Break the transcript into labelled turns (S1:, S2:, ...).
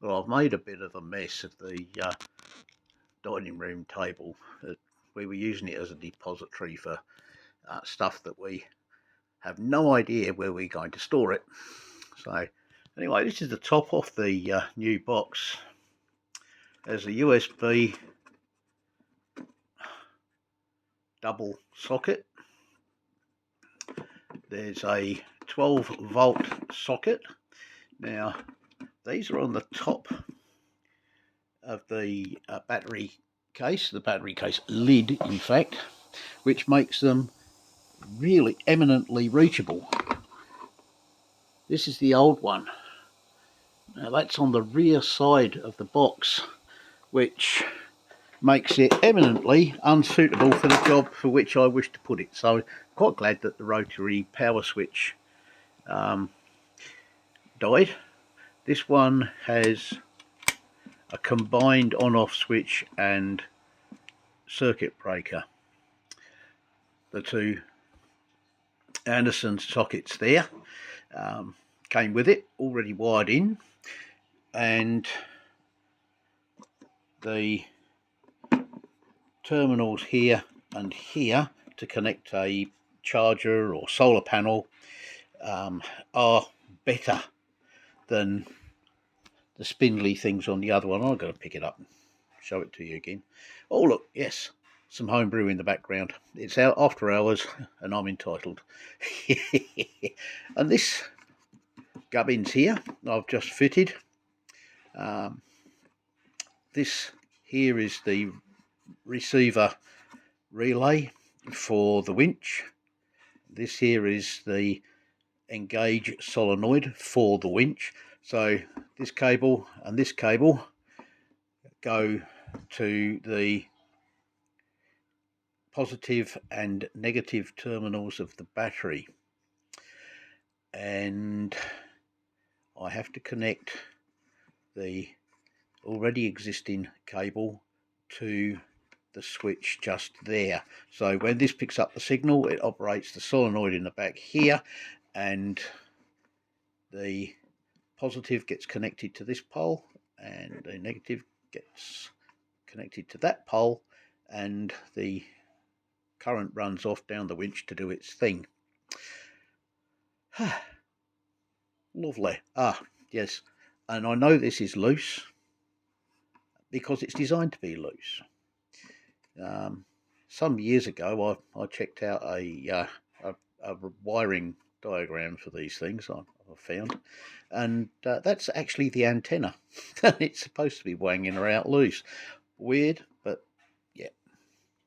S1: Well, I've made a bit of a mess of the dining room table. We were using it as a depository for stuff that we have no idea where we're going to store it. So anyway, this is the top off the new box. There's a USB double socket. There's a 12-volt socket. Now, these are on the top of the battery case, the battery case lid, in fact, which makes them really eminently reachable. This is the old one. Now, that's on the rear side of the box, which makes it eminently unsuitable for the job for which I wish to put it. So I'm quite glad that the rotary power switch died. This one has a combined on-off switch and circuit breaker. The two Anderson sockets there came with it, already wired in, and the terminals here and here to connect a charger or solar panel are better than the spindly things on the other one. I've got to pick it up and show it to you again. Oh look, yes, some homebrew in the background. It's out after hours and I'm entitled. And this gubbins here I've just fitted. This here is the receiver relay for the winch. This here is the engage solenoid for the winch. So this cable and this cable go to the positive and negative terminals of the battery, and I have to connect the already existing cable to the switch just there. So when this picks up the signal, it operates the solenoid in the back here, and the positive gets connected to this pole and the negative gets connected to that pole, and the current runs off down the winch to do its thing. Lovely. Yes, and I know this is loose because it's designed to be loose. Some years ago I checked out a wiring diagram for these things I found, and that's actually the antenna. It's supposed to be wanging her out loose. Weird,